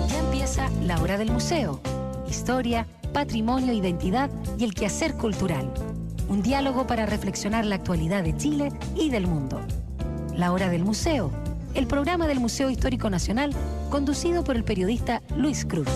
Ya empieza La Hora del Museo. Historia, patrimonio, identidad y el quehacer cultural. Un diálogo para reflexionar la actualidad de Chile y del mundo. La Hora del Museo, el programa del Museo Histórico Nacional, conducido por el periodista Luis Cruz.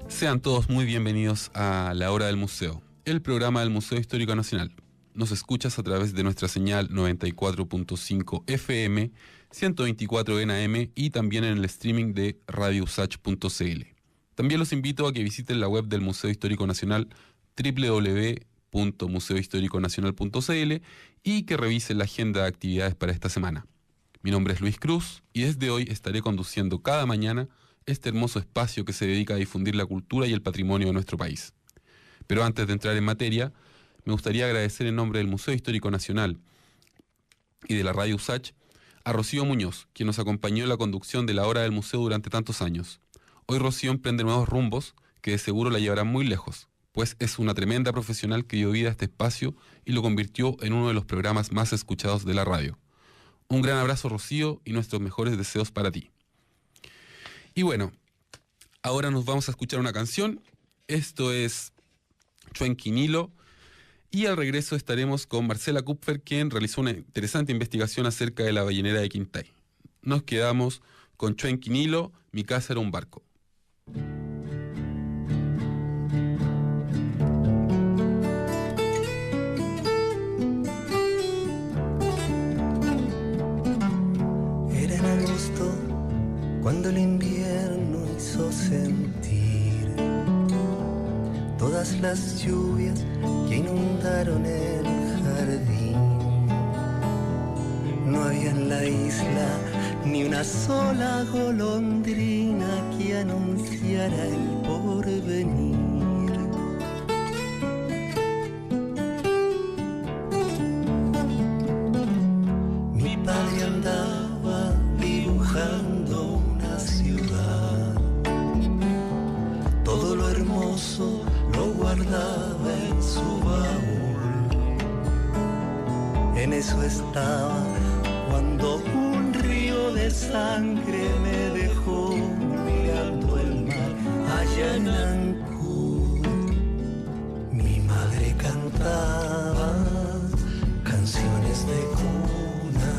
Sean todos muy bienvenidos a La Hora del Museo, el programa del Museo Histórico Nacional. Nos escuchas a través de nuestra señal 94.5 FM, 124 en AM y también en el streaming de radiousach.cl. También los invito a que visiten la web del Museo Histórico Nacional, www.museohistoriconacional.cl, y que revisen la agenda de actividades para esta semana. Mi nombre es Luis Cruz y desde hoy estaré conduciendo cada mañana este hermoso espacio que se dedica a difundir la cultura y el patrimonio de nuestro país. Pero antes de entrar en materia, me gustaría agradecer en nombre del Museo Histórico Nacional y de la Radio USACH a Rocío Muñoz, quien nos acompañó en la conducción de la Hora del Museo durante tantos años. Hoy Rocío emprende nuevos rumbos que de seguro la llevarán muy lejos, pues es una tremenda profesional que dio vida a este espacio y lo convirtió en uno de los programas más escuchados de la radio. Un gran abrazo, Rocío, y nuestros mejores deseos para ti. Y bueno, ahora nos vamos a escuchar una canción. Esto es Chuenquinilo. Y al regreso estaremos con Marcela Kupfer, quien realizó una interesante investigación acerca de la ballenera de Quintay. Nos quedamos con Chuenquinilo, Mi casa era un barco. Era en agosto cuando el invierno hizo sentir todas las lluvias que inundaron el jardín. No había en la isla ni una sola golondrina que anunciara el porvenir. Mi padre andaba dibujando una ciudad. Todo lo hermoso lo guardaba en su baúl. En eso estaba cuando un río de sangre me dejó mirando el mar allá en Ancud. Mi madre cantaba canciones de cuna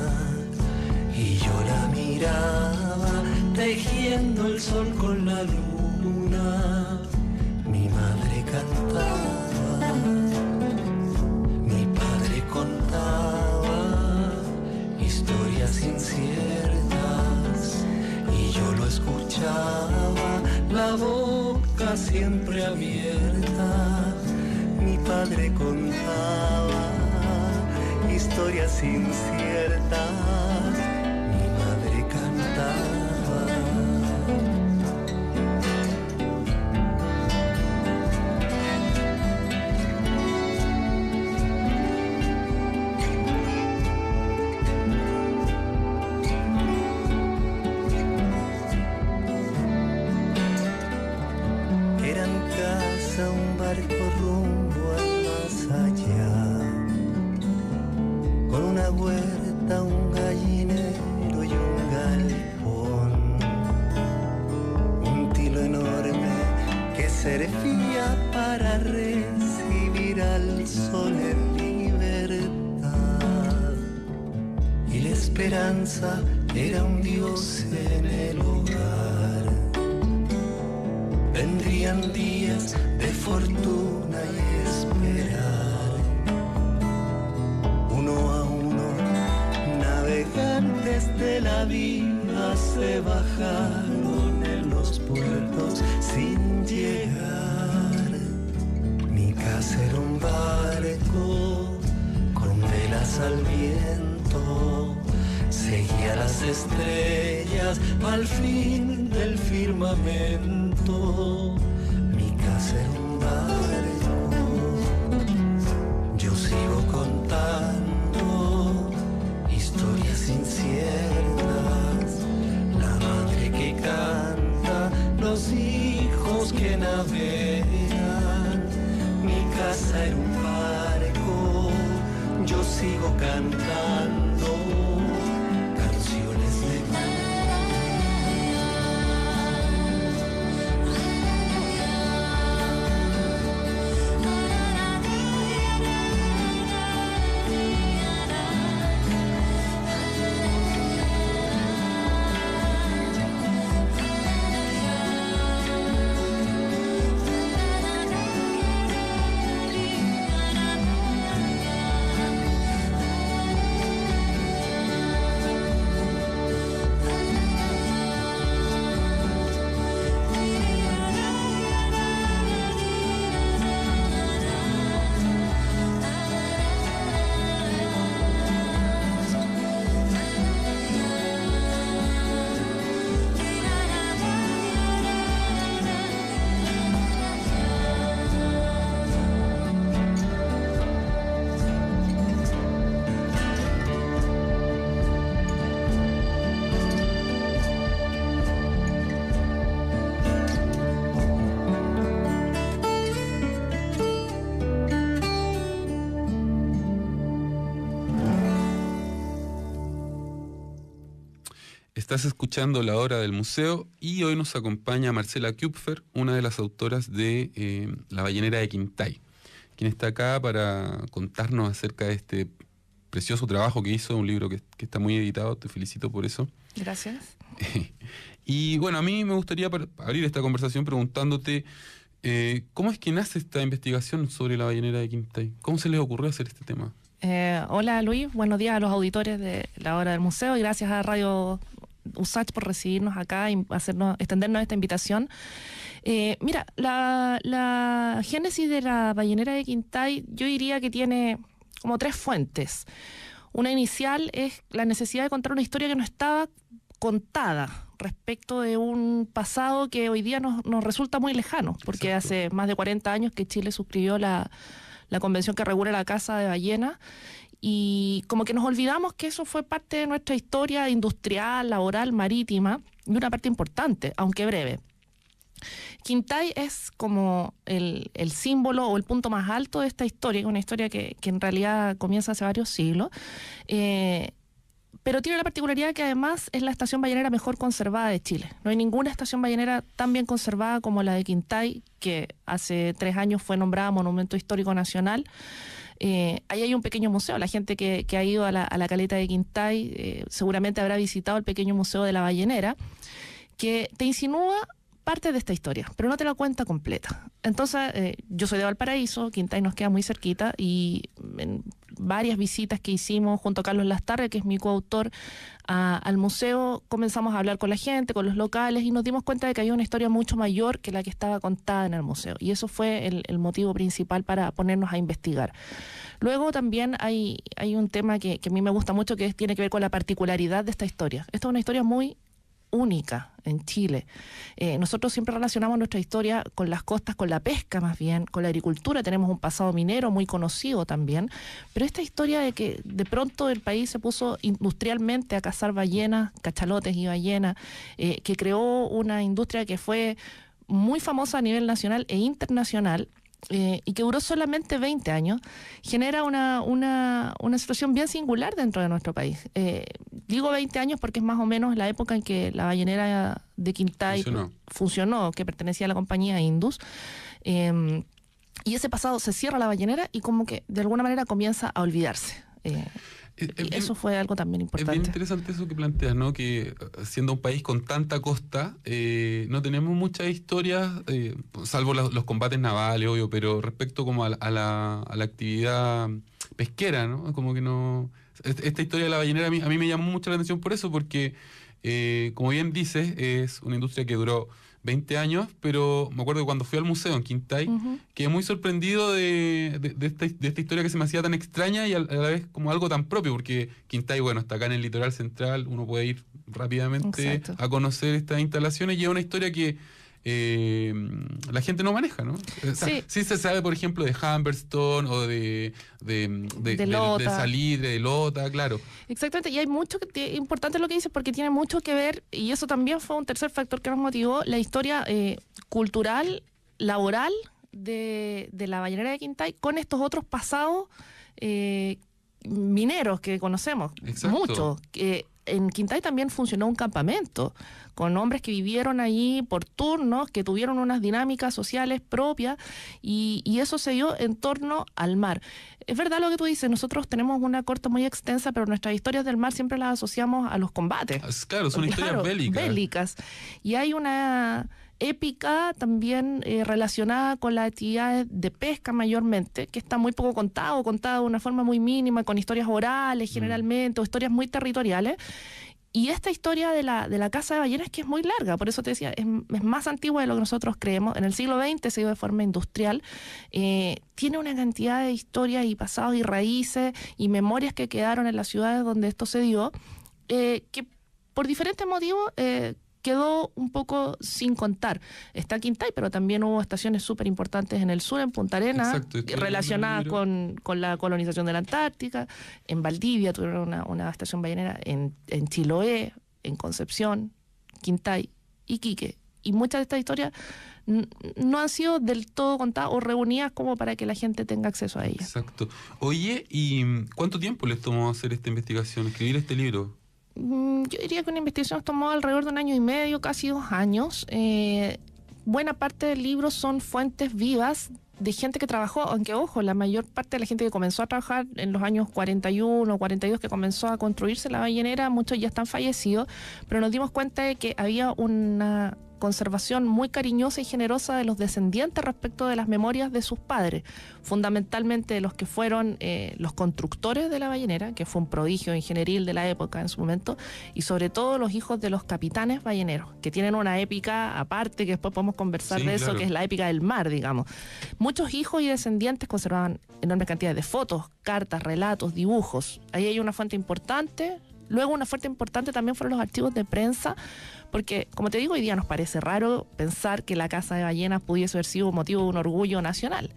y yo la miraba tejiendo el sol con la luna. Mi madre cantaba, mi padre contaba historias inciertas y yo lo escuchaba, la boca siempre abierta. Mi padre contaba historias inciertas, mi madre cantaba. Un barco rumbo al más allá, con una huerta, un gallinero y un galpón, un tilo enorme que servía para recibir al sol en libertad, y la esperanza era un dios en el hogar. Vendrían días de fortuna y esperar. Uno a uno, navegantes de la vida se bajaron en los puertos sin llegar. Mi casa era un barco con velas al viento. Seguía las estrellas al fin del firmamento. Mi casa era un barco. Yo sigo contando historias inciertas. La madre que canta, los hijos que navegan. Mi casa era un barco. Yo sigo cantando. Estás escuchando La Hora del Museo y hoy nos acompaña Marcela Kupfer, una de las autoras de La ballenera de Quintay, quien está acá para contarnos acerca de este precioso trabajo que hizo, un libro que está muy editado, te felicito por eso. Gracias. Y bueno, a mí me gustaría abrir esta conversación preguntándote ¿cómo es que nace esta investigación sobre la ballenera de Quintay? ¿Cómo se les ocurrió hacer este tema? Hola Luis, buenos días a los auditores de La Hora del Museo y gracias a Radio USACH por recibirnos acá y extendernos esta invitación. Mira, la génesis de la ballenera de Quintay yo diría que tiene como 3 fuentes. Una inicial es la necesidad de contar una historia que no estaba contada respecto de un pasado que hoy día nos resulta muy lejano, porque Exacto. hace más de 40 años que Chile suscribió la convención que regula la caza de ballena y como que nos olvidamos que eso fue parte de nuestra historia industrial, laboral, marítima y una parte importante, aunque breve. Quintay es como el símbolo o el punto más alto de esta historia, una historia que en realidad comienza hace varios siglos, pero tiene la particularidad que además es la estación ballenera mejor conservada de Chile. No hay ninguna estación ballenera tan bien conservada como la de Quintay, que hace 3 años fue nombrada Monumento Histórico Nacional. Ahí hay un pequeño museo. La gente que ha ido a la caleta de Quintay seguramente habrá visitado el pequeño museo de la ballenera, que te insinúa parte de esta historia, pero no te la cuenta completa. Entonces, yo soy de Valparaíso, Quintay nos queda muy cerquita y en varias visitas que hicimos junto a Carlos Lastarria, que es mi coautor, al museo, comenzamos a hablar con la gente, con los locales y nos dimos cuenta de que había una historia mucho mayor que la que estaba contada en el museo y eso fue el motivo principal para ponernos a investigar. Luego también hay un tema que a mí me gusta mucho que tiene que ver con la particularidad de esta historia. Esta es una historia muy única en Chile. Nosotros siempre relacionamos nuestra historia con las costas, con la pesca más bien, con la agricultura. Tenemos un pasado minero muy conocido también, pero esta historia de que de pronto el país se puso industrialmente a cazar ballenas, cachalotes y ballenas, que creó una industria que fue muy famosa a nivel nacional e internacional, y que duró solamente 20 años, genera una situación bien singular dentro de nuestro país. Digo 20 años porque es más o menos la época en que la ballenera de Quintay funcionó, que pertenecía a la compañía Indus. Y ese pasado se cierra la ballenera y como que de alguna manera comienza a olvidarse. Y eso fue algo también importante. Es bien interesante eso que planteas, ¿no? Que siendo un país con tanta costa, no tenemos muchas historias, salvo los combates navales, obvio, pero respecto como a la actividad pesquera, ¿no? Como que no... Esta historia de la ballenera a mí me llamó mucho la atención por eso, porque, como bien dices, es una industria que duró 20 años, pero me acuerdo que cuando fui al museo en Quintay, quedé muy sorprendido de esta historia que se me hacía tan extraña y a la vez como algo tan propio, porque Quintay, bueno, está acá en el litoral central, uno puede ir rápidamente Exacto. a conocer estas instalaciones y es una historia que la gente no maneja, ¿no? O sea, sí se sabe, por ejemplo, de Humberstone o de Salitre, de Lota, claro. Exactamente, y hay mucho importante lo que dices porque tiene mucho que ver, y eso también fue un tercer factor que nos motivó, la historia cultural, laboral de la ballenera de Quintay con estos otros pasados mineros que conocemos. Exacto. Muchos. En Quintay también funcionó un campamento con hombres que vivieron allí por turnos, que tuvieron unas dinámicas sociales propias y eso se dio en torno al mar. Es verdad lo que tú dices, nosotros tenemos una corte muy extensa, pero nuestras historias del mar siempre las asociamos a los combates. Claro, son historias bélicas. Y hay una épica también relacionada con las actividades de pesca mayormente, que está muy poco contada de una forma muy mínima, con historias orales generalmente, o historias muy territoriales. Y esta historia de la caza de ballenas que es muy larga, por eso te decía, es más antigua de lo que nosotros creemos. En el siglo XX se dio de forma industrial, tiene una cantidad de historias y pasados y raíces y memorias que quedaron en las ciudades donde esto se dio, que por diferentes motivos quedó un poco sin contar. Está Quintay, pero también hubo estaciones súper importantes en el sur, en Punta Arenas, relacionadas con la colonización de la Antártica. En Valdivia tuvieron una estación ballenera, en Chiloé, en Concepción, Quintay, Iquique. Y muchas de estas historias no han sido del todo contadas o reunidas como para que la gente tenga acceso a ellas. Exacto. Oye, ¿y cuánto tiempo les tomó hacer esta investigación, escribir este libro? Yo diría que una investigación nos tomó alrededor de 1 año y medio, casi 2 años. Buena parte del libro son fuentes vivas de gente que trabajó, aunque ojo, la mayor parte de la gente que comenzó a trabajar en los años 41, 42, que comenzó a construirse la ballenera, muchos ya están fallecidos, pero nos dimos cuenta de que había una conservación muy cariñosa y generosa de los descendientes respecto de las memorias de sus padres, fundamentalmente de los que fueron los constructores de la ballenera, que fue un prodigio ingenieril de la época en su momento, y sobre todo los hijos de los capitanes balleneros, que tienen una épica aparte, que después podemos conversar de eso, claro, que es la épica del mar, digamos. Muchos hijos y descendientes conservaban enormes cantidades de fotos, cartas, relatos, dibujos. Ahí hay una fuente importante. Luego una fuente importante también fueron los archivos de prensa, porque, como te digo, hoy día nos parece raro pensar que la caza de ballenas pudiese haber sido motivo de un orgullo nacional.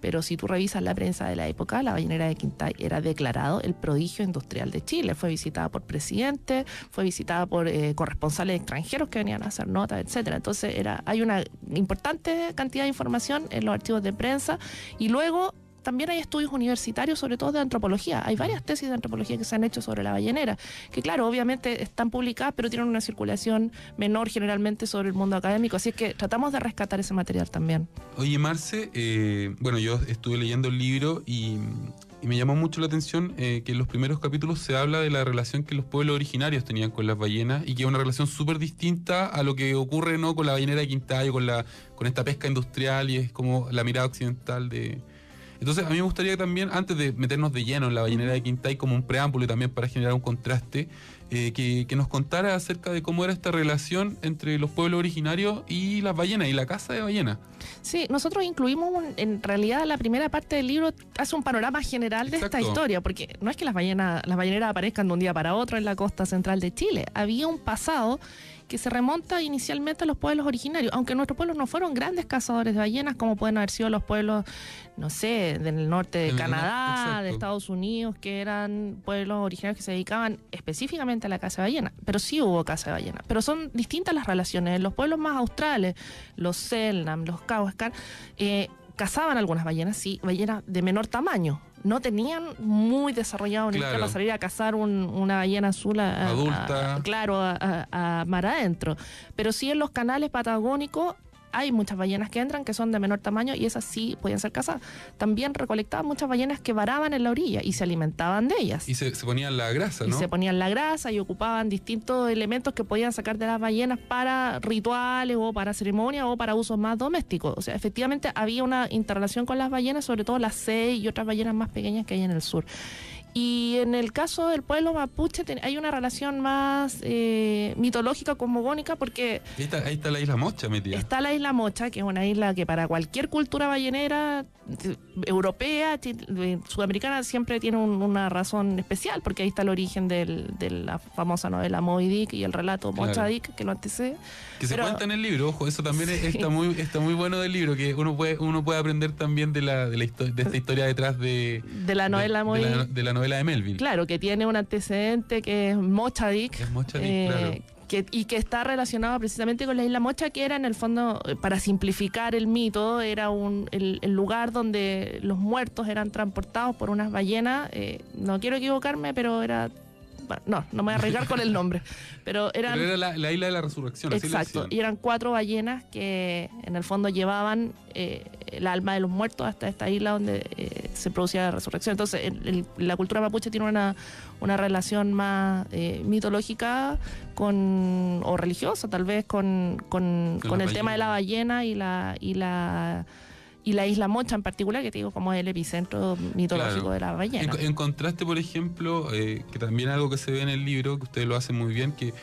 Pero si tú revisas la prensa de la época, la ballenera de Quintay era declarado el prodigio industrial de Chile. Fue visitada por presidentes, fue visitada por corresponsales extranjeros que venían a hacer notas, etcétera. Entonces hay una importante cantidad de información en los archivos de prensa. Y luego también hay estudios universitarios, sobre todo de antropología. Hay varias tesis de antropología que se han hecho sobre la ballenera, que claro, obviamente están publicadas, pero tienen una circulación menor generalmente sobre el mundo académico. Así es que tratamos de rescatar ese material también. Oye, Marce, bueno, yo estuve leyendo el libro y me llamó mucho la atención que en los primeros capítulos se habla de la relación que los pueblos originarios tenían con las ballenas y que es una relación súper distinta a lo que ocurre, ¿no?, con la ballenera de Quintay o con esta pesca industrial, y es como la mirada occidental de... Entonces, a mí me gustaría también, antes de meternos de lleno en la ballenera de Quintay, como un preámbulo y también para generar un contraste, que nos contara acerca de cómo era esta relación entre los pueblos originarios y las ballenas, y la caza de ballenas. Sí, nosotros incluimos, en realidad, la primera parte del libro hace un panorama general de esta historia, porque no es que las balleneras aparezcan de un día para otro en la costa central de Chile. Había un pasado que se remonta inicialmente a los pueblos originarios, aunque nuestros pueblos no fueron grandes cazadores de ballenas como pueden haber sido los pueblos, no sé, del norte de Canadá, de Estados Unidos, que eran pueblos originarios que se dedicaban específicamente a la caza de ballenas, pero sí hubo caza de ballenas, pero son distintas las relaciones. En los pueblos más australes, los Selknam, los Kawascar, cazaban algunas ballenas, sí, ballenas de menor tamaño. No tenían muy desarrollado ni para salir a cazar una ballena azul adulta, a mar adentro. Pero sí en los canales patagónicos hay muchas ballenas que entran que son de menor tamaño y esas sí podían ser cazadas. También recolectaban muchas ballenas que varaban en la orilla y se alimentaban de ellas. Y se ponían la grasa, ¿no? Y se ponían la grasa y ocupaban distintos elementos que podían sacar de las ballenas para rituales o para ceremonias o para usos más domésticos. O sea, efectivamente había una interrelación con las ballenas, sobre todo las sei y otras ballenas más pequeñas que hay en el sur. Y en el caso del pueblo mapuche hay una relación más mitológica, cosmogónica, porque... Ahí está la isla Mocha metida. Está la isla Mocha, que es una isla que para cualquier cultura ballenera europea, sudamericana, siempre tiene una razón especial, porque ahí está el origen de la famosa novela Moby Dick y el relato Mocha Dick, que lo antecede. Que se cuenta en el libro, ojo, eso también está muy bueno del libro, que uno puede aprender también de esta historia detrás de la novela de la novela de Melville. Claro, que tiene un antecedente que es Mocha Dick. Es Mocha Dick, claro. Y que está relacionado precisamente con la isla Mocha, que era en el fondo, para simplificar el mito, era el lugar donde los muertos eran transportados por unas ballenas. No quiero equivocarme, pero era... No me voy a arriesgar con el nombre. Pero era la isla de la resurrección. Exacto, y eran 4 ballenas que en el fondo llevaban el alma de los muertos hasta esta isla donde se producía la resurrección. Entonces la cultura mapuche tiene una relación más mitológica o religiosa, tal vez, con el tema de la ballena y la isla Mocha en particular, que te digo como es el epicentro mitológico de la ballena. En contraste, por ejemplo, que también algo que se ve en el libro, que ustedes lo hacen muy bien, que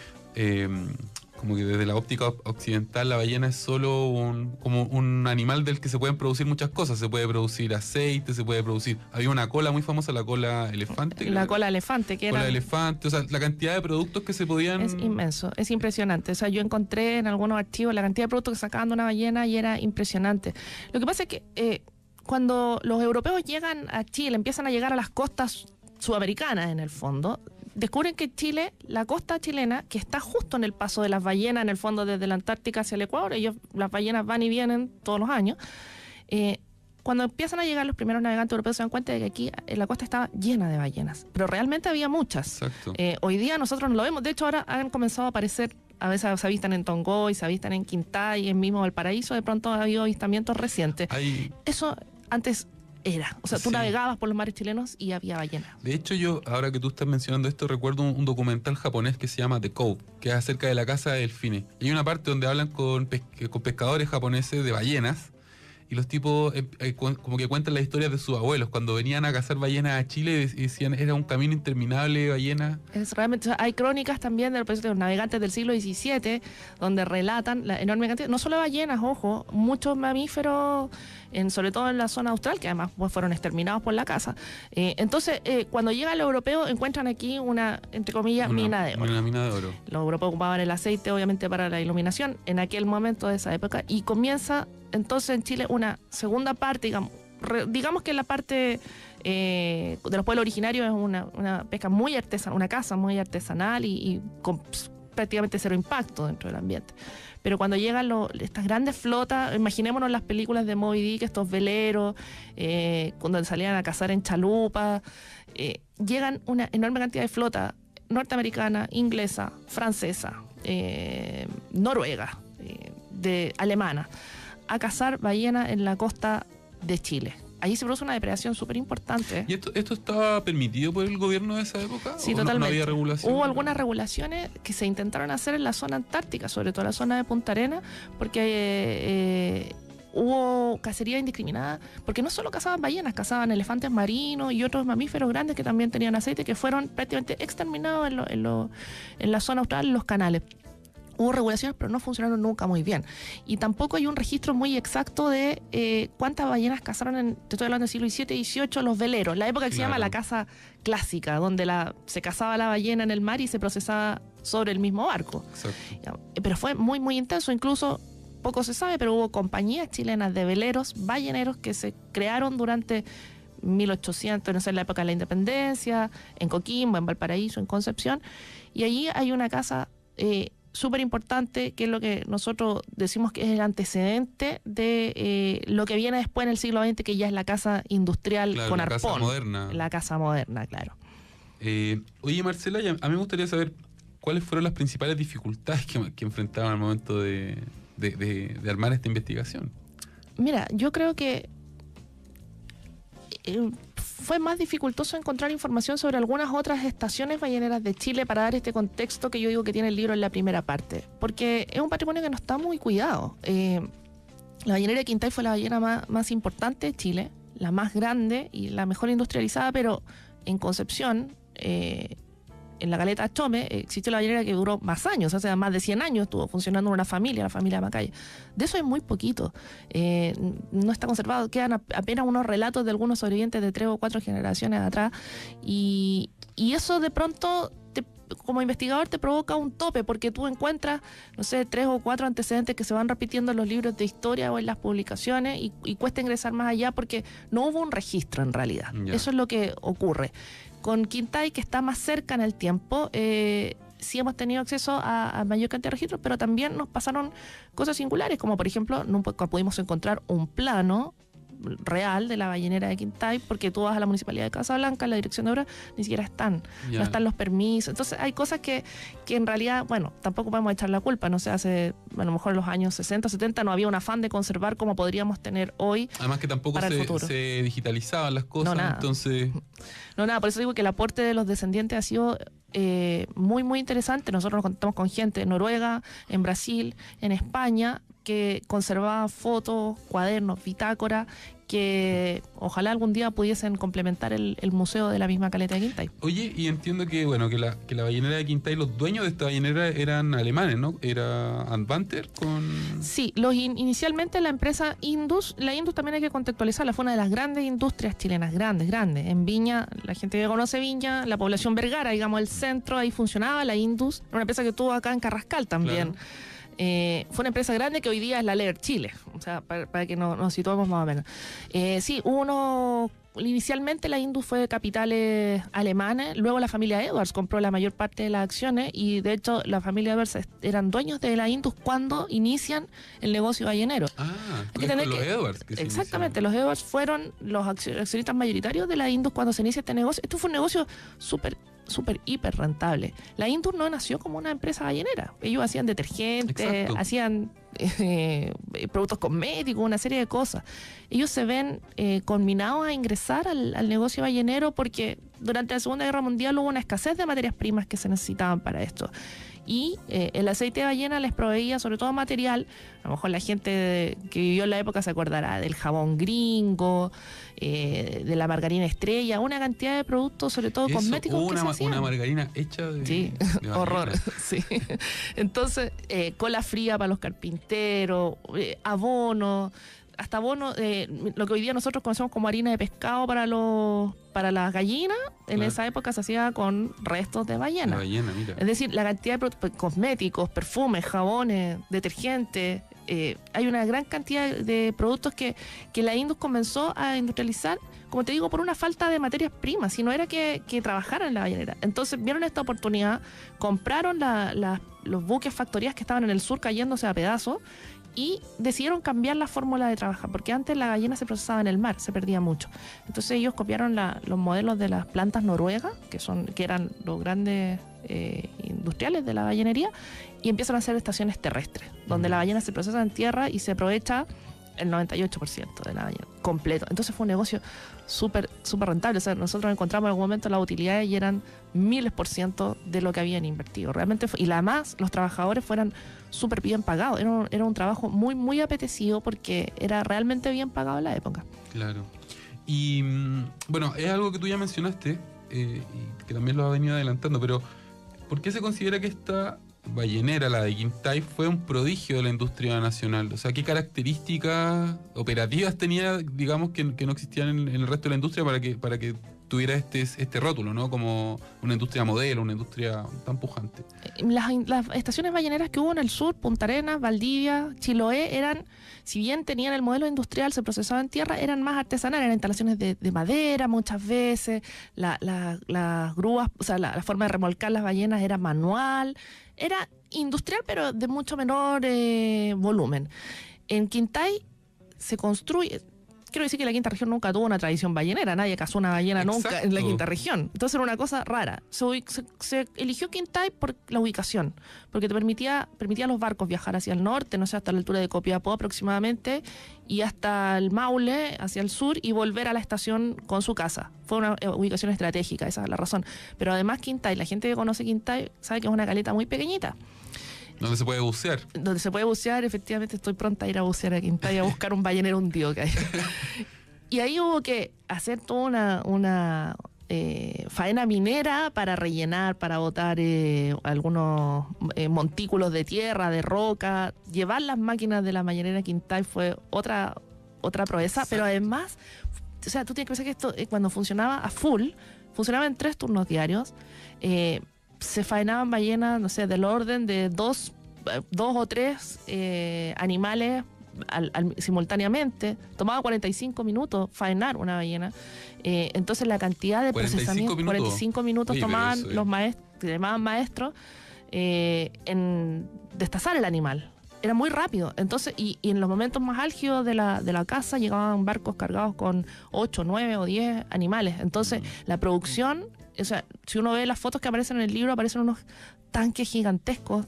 como que desde la óptica occidental la ballena es solo como un animal del que se pueden producir muchas cosas. Se puede producir aceite, se puede producir... Había una cola muy famosa, la cola elefante. La cola elefante, que era... Cola elefante, o sea, la cantidad de productos que se podían... Es inmenso, es impresionante. O sea, yo encontré en algunos archivos la cantidad de productos que sacaban de una ballena y era impresionante. Lo que pasa es que cuando los europeos llegan a Chile, empiezan a llegar a las costas sudamericanas en el fondo, descubren que Chile, la costa chilena, que está justo en el paso de las ballenas, en el fondo desde la Antártica hacia el Ecuador, las ballenas van y vienen todos los años, cuando empiezan a llegar los primeros navegantes europeos se dan cuenta de que aquí la costa estaba llena de ballenas, pero realmente había muchas. Exacto. Hoy día nosotros no lo vemos, de hecho ahora han comenzado a aparecer, a veces se avistan en Tongoy, se avistan en Quintay, en mismo Valparaíso, de pronto ha habido avistamientos recientes. Eso antes era, o sea, tú navegabas por los mares chilenos y había ballenas. De hecho, yo, ahora que tú estás mencionando esto, recuerdo un documental japonés que se llama The Cove, que es acerca de la caza de delfines. Y hay una parte donde hablan con pescadores japoneses de ballenas, y los tipos como que cuentan las historias de sus abuelos, cuando venían a cazar ballenas a Chile y decían era un camino interminable de ballenas. Es realmente, o sea, hay crónicas también de los navegantes del siglo XVII, donde relatan la enorme cantidad, no solo de ballenas, ojo, muchos mamíferos, sobre todo en la zona austral, que además pues, fueron exterminados por la caza. Entonces, cuando llega el europeo, encuentran aquí una, entre comillas, mina de oro. Una mina de oro. Los europeos ocupaban el aceite, obviamente, para la iluminación en aquel momento de esa época, y comienza entonces en Chile una segunda parte, digamos que la parte de los pueblos originarios es una pesca muy artesanal, una caza muy artesanal y con prácticamente cero impacto dentro del ambiente. Pero cuando llegan estas grandes flotas, imaginémonos las películas de Moby Dick, estos veleros, cuando salían a cazar en chalupa, llegan una enorme cantidad de flota norteamericana, inglesa, francesa, noruega, alemana, a cazar ballenas en la costa de Chile. Allí se produce una depredación súper importante. ¿Y esto estaba permitido por el gobierno de esa época? Sí, totalmente. ¿No había regulación? Hubo algunas regulaciones que se intentaron hacer en la zona antártica, sobre todo en la zona de Punta Arenas, porque hubo cacería indiscriminada, porque no solo cazaban ballenas, cazaban elefantes marinos y otros mamíferos grandes que también tenían aceite, que fueron prácticamente exterminados en la zona austral, en los canales. Hubo regulaciones, pero no funcionaron nunca muy bien. Y tampoco hay un registro muy exacto de cuántas ballenas cazaron, te estoy hablando del siglo XVII y XVIII, los veleros, la época que se llama la caza clásica, donde se cazaba la ballena en el mar y se procesaba sobre el mismo barco. Exacto. Pero fue muy, muy intenso, incluso poco se sabe, pero hubo compañías chilenas de veleros balleneros que se crearon durante 1800, no sé, en la época de la Independencia, en Coquimbo, en Valparaíso, en Concepción, y allí hay una caza súper importante, que es lo que nosotros decimos que es el antecedente de lo que viene después en el siglo XX, que ya es la caza industrial, claro, con arpón. La caza moderna. La caza moderna, claro. Oye, Marcela, a mí me gustaría saber cuáles fueron las principales dificultades que enfrentaban al momento de armar esta investigación. Mira, yo creo que fue más dificultoso encontrar información sobre algunas otras estaciones balleneras de Chile para dar este contexto que yo digo que tiene el libro en la primera parte, porque es un patrimonio que no está muy cuidado. La ballenera de Quintay fue la ballena más importante de Chile, la más grande y la mejor industrializada, pero en Concepción, en la caleta Chome, existió la ballenera que duró más años, o sea, más de 100 años estuvo funcionando en una familia, la familia Macaya. De eso hay muy poquito. No está conservado, quedan apenas unos relatos de algunos sobrevivientes de 3 o 4 generaciones atrás, y eso de pronto, como investigador, te provoca un tope, porque tú encuentras, no sé, 3 o 4 antecedentes que se van repitiendo en los libros de historia o en las publicaciones, y cuesta ingresar más allá porque no hubo un registro en realidad. Yeah. Eso es lo que ocurre. Con Quintay, que está más cerca en el tiempo, sí hemos tenido acceso a mayor cantidad de registros, pero también nos pasaron cosas singulares, como por ejemplo, nunca pudimos encontrar un plano real de la ballenera de Quintay, porque tú vas a la Municipalidad de Casablanca, la Dirección de Obras, ni siquiera están, no están los permisos. Entonces hay cosas que en realidad, bueno, tampoco podemos echar la culpa, no sé, hace a lo mejor en los años 60, 70 no había un afán de conservar como podríamos tener hoy. Además que tampoco se digitalizaban las cosas, no, entonces... No, nada, por eso digo que el aporte de los descendientes ha sido muy, muy interesante. Nosotros nos contamos con gente en Noruega, en Brasil, en España, que conservaba fotos, cuadernos, bitácora, que ojalá algún día pudiesen complementar el museo de la misma caleta de Quintay. Oye, y entiendo que la ballenera de Quintay, los dueños de esta ballenera eran alemanes, ¿no? ¿Era Advanter con...? Sí, inicialmente la empresa Indus, la Indus también hay que contextualizarla, fue una de las grandes industrias chilenas, grandes. En Viña, la gente que conoce Viña, la población Vergara, digamos, el centro, ahí funcionaba la Indus, una empresa que tuvo acá en Carrascal también. Claro. Fue una empresa grande que hoy día es la Leer Chile, o sea, para que nos situemos más o menos. Sí, hubo unos inicialmente la Indus fue de capitales alemanes, luego la familia Edwards compró la mayor parte de las acciones y de hecho la familia Edwards eran dueños de la Indus cuando inician el negocio ballenero. Hay que tener los Edwards. Exactamente, los Edwards fueron los accionistas mayoritarios de la Indus cuando se inicia este negocio. Esto fue un negocio súper hiper rentable. La Indus no nació como una empresa ballenera. Ellos hacían detergentes, hacían productos cosméticos, una serie de cosas. Ellos se ven conminados a ingresar al negocio ballenero porque durante la Segunda Guerra Mundial hubo una escasez de materias primas que se necesitaban para esto. Y el aceite de ballena les proveía sobre todo material. A lo mejor la gente que vivió en la época se acordará del jabón gringo, de la margarina Estrella, una cantidad de productos, sobre todo cosméticos que se hacían. Una margarina hecha de horror. Sí. Entonces, cola fría para los carpinteros, abono, hasta abono, lo que hoy día nosotros conocemos como harina de pescado para las gallinas, en esa época se hacía con restos de ballena. Mira. Es decir, la cantidad de cosméticos, perfumes, jabones, detergentes, hay una gran cantidad de productos que la Indus comenzó a industrializar, como te digo, por una falta de materias primas, si no era que trabajaran en la ballenera. Entonces vieron esta oportunidad, compraron los buques, factorías que estaban en el sur cayéndose a pedazos, y decidieron cambiar la fórmula de trabajar, porque antes la ballena se procesaba en el mar, se perdía mucho. Entonces ellos copiaron los modelos de las plantas noruegas, que eran los grandes industriales de la ballenería, y empiezan a hacer estaciones terrestres, donde la ballena se procesa en tierra y se aprovecha el 98% de la ballena completo. Entonces fue un negocio súper rentable. O sea, nosotros encontramos en algún momento las utilidades y eran 1000% de lo que habían invertido. Realmente y además los trabajadores fueran súper bien pagados. Era un trabajo muy apetecido porque era realmente bien pagado en la época. Claro. Y bueno, es algo que tú ya mencionaste y que también lo has venido adelantando, pero ¿por qué se considera que esta ballenera, la de Quintay, fue un prodigio de la industria nacional? O sea, ¿qué características operativas tenía, digamos, que no existían en el resto de la industria para que tuviera este rótulo, ¿no? Como una industria modelo, una industria tan pujante. Las estaciones balleneras que hubo en el sur, Punta Arenas, Valdivia, Chiloé, eran, si bien tenían el modelo industrial, se procesaba en tierra, eran más artesanales, eran instalaciones de madera muchas veces, las grúas, o sea, la forma de remolcar las ballenas era manual, era industrial pero de mucho menor volumen. En Quintay se construye... Quiero decir que la quinta región nunca tuvo una tradición ballenera, nadie cazó una ballena nunca en la quinta región. Entonces era una cosa rara. Se eligió Quintay por la ubicación, porque te permitía a los barcos viajar hacia el norte, no sé, hasta la altura de Copiapó aproximadamente, y hasta el Maule, hacia el sur, y volver a la estación con su casa. Fue una ubicación estratégica, esa es la razón. Pero además Quintay, la gente que conoce Quintay sabe que es una caleta muy pequeñita. ¿Dónde se puede bucear? Donde se puede bucear, efectivamente estoy pronta a ir a bucear a Quintay a buscar un ballenero hundido que hay. Y ahí hubo que hacer toda una faena minera para rellenar, para botar algunos montículos de tierra, de roca. Llevar las máquinas de la ballenera Quintay fue otra proeza, pero además, o sea, tú tienes que pensar que esto cuando funcionaba a full, funcionaba en 3 turnos diarios. Se faenaban ballenas, no sé, del orden de dos o tres animales simultáneamente. Tomaba 45 minutos faenar una ballena. Entonces la cantidad de procesamiento, 45 minutos. Oye, tomaban los maestros, que llamaban maestros, en destazar el animal. Era muy rápido. Entonces, y en los momentos más álgidos de la caza llegaban barcos cargados con 8, 9 o 10 animales. Entonces, la producción, o sea, si uno ve las fotos que aparecen en el libro, aparecen unos tanques gigantescos,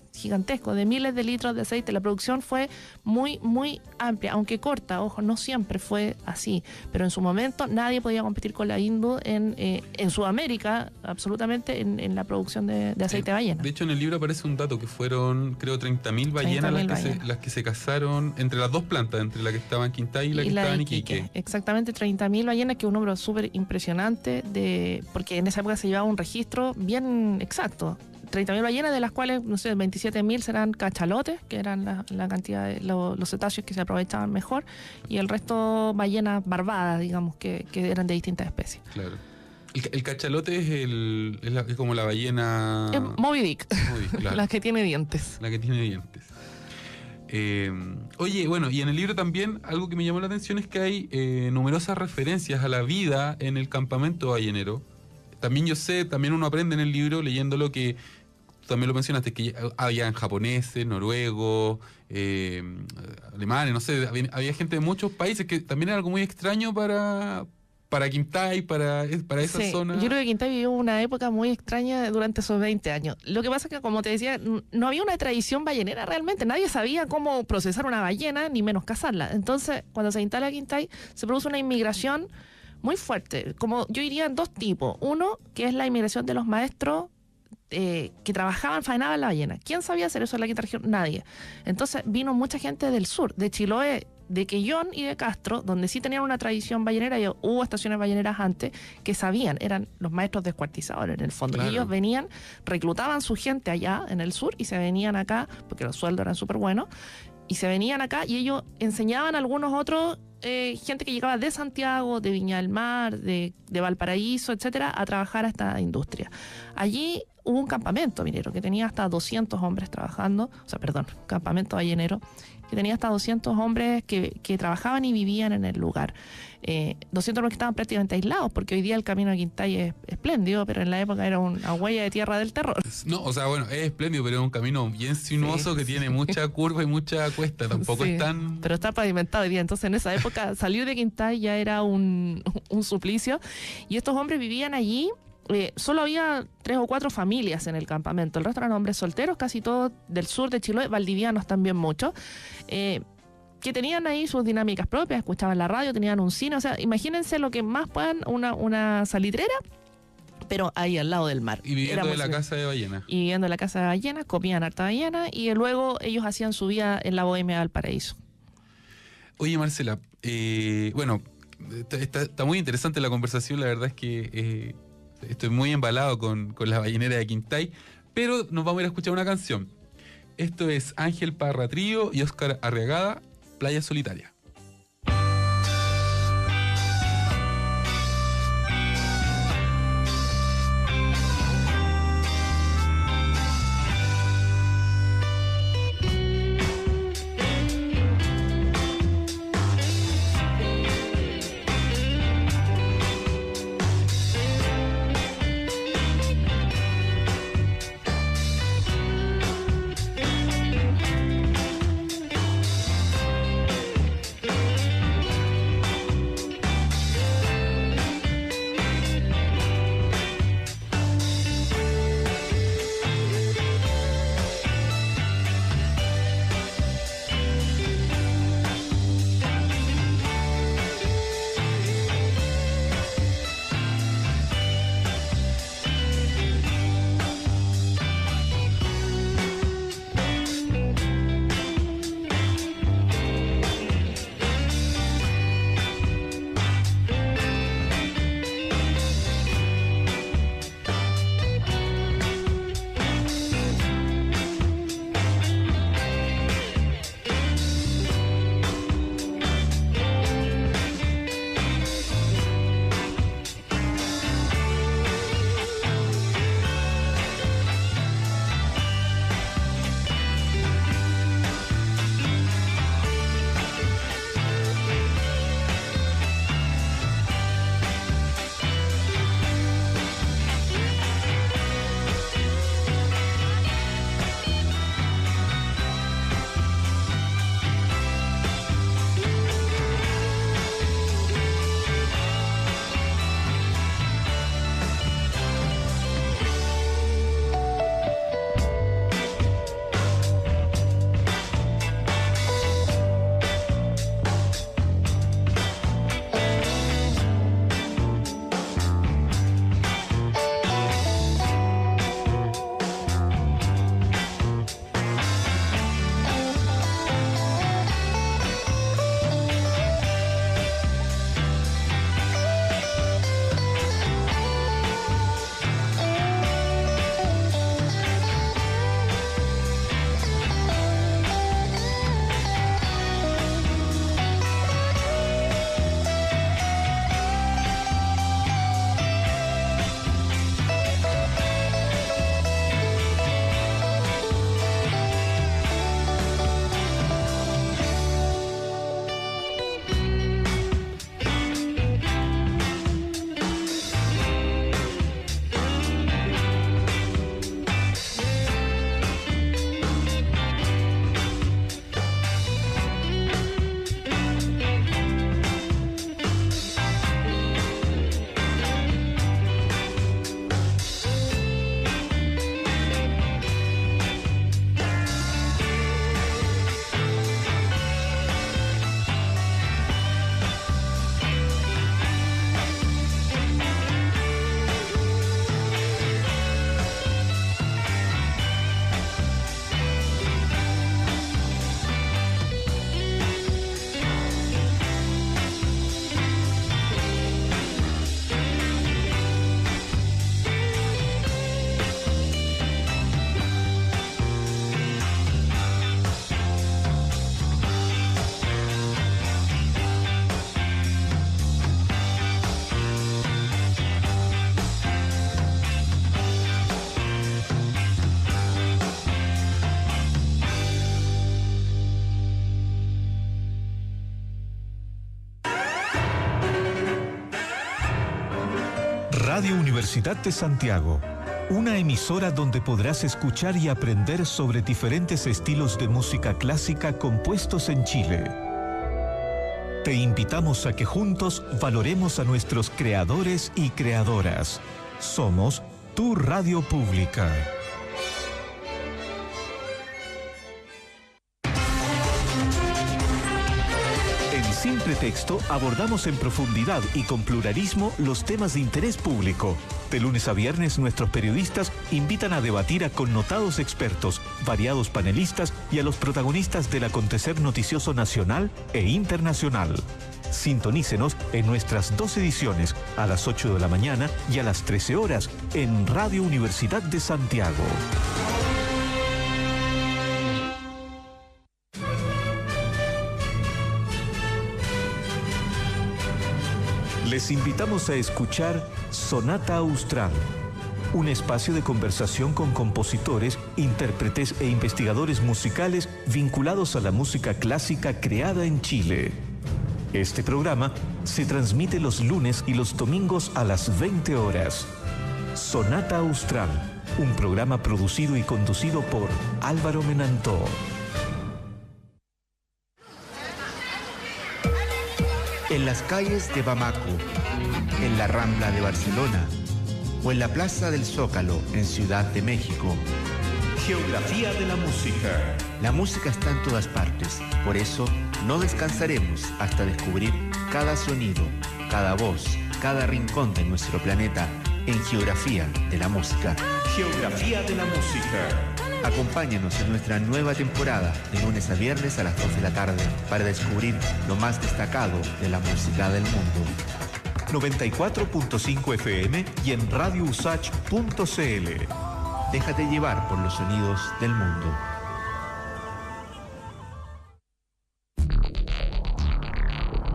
de miles de litros de aceite. La producción fue muy amplia, aunque corta, ojo, no siempre fue así, pero en su momento nadie podía competir con la Indus en Sudamérica, absolutamente, en la producción de aceite de ballena. De hecho, en el libro aparece un dato que fueron, creo, 30.000 ballenas las que se cazaron entre las dos plantas, entre la que estaba en Quintay y la que estaba en Iquique. Exactamente, 30.000 ballenas, que es un número súper impresionante, porque en esa época se llevaba un registro bien exacto. 30.000 ballenas, de las cuales, no sé, 27.000 serán cachalotes, que eran la cantidad de los cetáceos que se aprovechaban mejor, y el resto ballenas barbadas, digamos, que eran de distintas especies. Claro. El cachalote es como la ballena... Moby Dick, claro. la que tiene dientes. La que tiene dientes. Oye, bueno, y en el libro también algo que me llamó la atención es que hay numerosas referencias a la vida en el campamento ballenero. También yo sé, también uno aprende en el libro leyéndolo que, tú también lo mencionaste, que había japoneses, noruegos, alemanes, no sé, había gente de muchos países, que también era algo muy extraño para Quintay, para esa Sí, zona. yo creo que Quintay vivió una época muy extraña durante esos 20 años. Lo que pasa es que, como te decía, no había una tradición ballenera realmente. Nadie sabía cómo procesar una ballena, ni menos cazarla. Entonces, cuando se instala Quintay, se produce una inmigración muy fuerte. Como yo diría en dos tipos. Uno, que es la inmigración de los maestros que trabajaban, faenaban la ballena. ¿Quién sabía hacer eso en la quinta región? Nadie. Entonces, vino mucha gente del sur, de Chiloé, de Quellón y de Castro, donde sí tenían una tradición ballenera, y hubo estaciones balleneras antes que sabían, eran los maestros descuartizadores en el fondo. Claro. Y ellos venían, reclutaban su gente allá en el sur y se venían acá, porque los sueldos eran súper buenos, y se venían acá y ellos enseñaban a algunos otros, gente que llegaba de Santiago, de Viña del Mar, de Valparaíso, etcétera, a trabajar a esta industria. Allí hubo un campamento minero que tenía hasta 200 hombres trabajando, campamento ballenero, que tenía hasta 200 hombres que trabajaban y vivían en el lugar. 200 hombres que estaban prácticamente aislados, porque hoy día el camino de Quintay es espléndido, pero en la época era una huella de tierra del terror. No, o sea, bueno, es espléndido, pero es un camino bien sinuoso, que tiene mucha curva y mucha cuesta. Tampoco Sí, es tan... pero está pavimentado hoy día. Entonces, en esa época, salir de Quintay ya era un suplicio. Y estos hombres vivían allí. Solo había 3 o 4 familias en el campamento. El resto eran hombres solteros, casi todos del sur de Chiloé, valdivianos también muchos, que tenían ahí sus dinámicas propias, escuchaban la radio, tenían un cine. O sea, imagínense lo que más puedan, una salitrera, pero ahí al lado del mar. Y viviendo Éramos de la así. casa de ballena. Y viviendo en la casa de ballena, comían harta ballena, y luego ellos hacían su vida en la Bohemia del Paraíso. Oye, Marcela, bueno, está muy interesante la conversación. La verdad es que estoy muy embalado con la ballenera de Quintay, pero nos vamos a ir a escuchar una canción. Esto es Ángel Parra Trío y Óscar Arriagada, Playa Solitaria. Radio Universidad de Santiago, una emisora donde podrás escuchar y aprender sobre diferentes estilos de música clásica compuestos en Chile. Te invitamos a que juntos valoremos a nuestros creadores y creadoras. Somos tu radio pública. Sin Pretexto abordamos en profundidad y con pluralismo los temas de interés público. De lunes a viernes nuestros periodistas invitan a debatir a connotados expertos, variados panelistas y a los protagonistas del acontecer noticioso nacional e internacional. Sintonícenos en nuestras 2 ediciones, a las 8 de la mañana y a las 13 horas, en Radio Universidad de Santiago. Les invitamos a escuchar Sonata Austral, un espacio de conversación con compositores, intérpretes e investigadores musicales vinculados a la música clásica creada en Chile. Este programa se transmite los lunes y los domingos a las 20 horas. Sonata Austral, un programa producido y conducido por Álvaro Menantó. En las calles de Bamako, en la Rambla de Barcelona o en la Plaza del Zócalo en Ciudad de México. Geografía de la música. La música está en todas partes, por eso no descansaremos hasta descubrir cada sonido, cada voz, cada rincón de nuestro planeta en Geografía de la Música. Geografía de la música. Acompáñanos en nuestra nueva temporada de lunes a viernes a las 2 de la tarde para descubrir lo más destacado de la música del mundo. 94.5 FM y en radiousach.cl. Déjate llevar por los sonidos del mundo.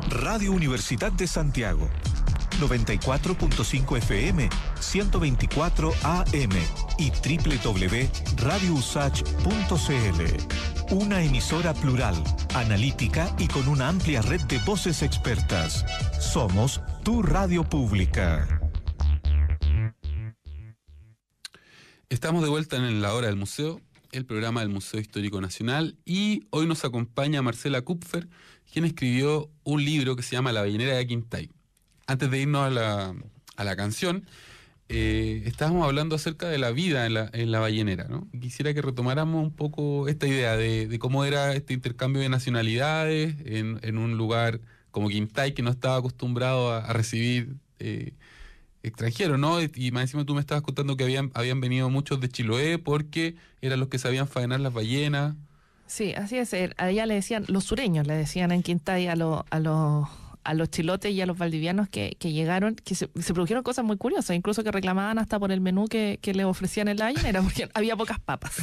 Radio Universidad de Santiago, 94.5 FM, 124 AM y www.radiousach.cl. Una emisora plural, analítica y con una amplia red de voces expertas. Somos tu radio pública. Estamos de vuelta en La Hora del Museo, el programa del Museo Histórico Nacional, y hoy nos acompaña Marcela Kupfer, quien escribió un libro que se llama La ballenera de Quintay. Antes de irnos a la canción, estábamos hablando acerca de la vida en la ballenera, ¿no? Quisiera que retomáramos un poco esta idea de cómo era este intercambio de nacionalidades en un lugar como Quintay, que no estaba acostumbrado a recibir extranjeros, ¿no? Y más encima tú me estabas contando que habían venido muchos de Chiloé porque eran los que sabían faenar las ballenas. Sí, así es. Allá le decían, los sureños le decían en Quintay a los chilotes y a los valdivianos que llegaron, que se produjeron cosas muy curiosas, incluso que reclamaban hasta por el menú que le ofrecían en la ballenera, porque había pocas papas.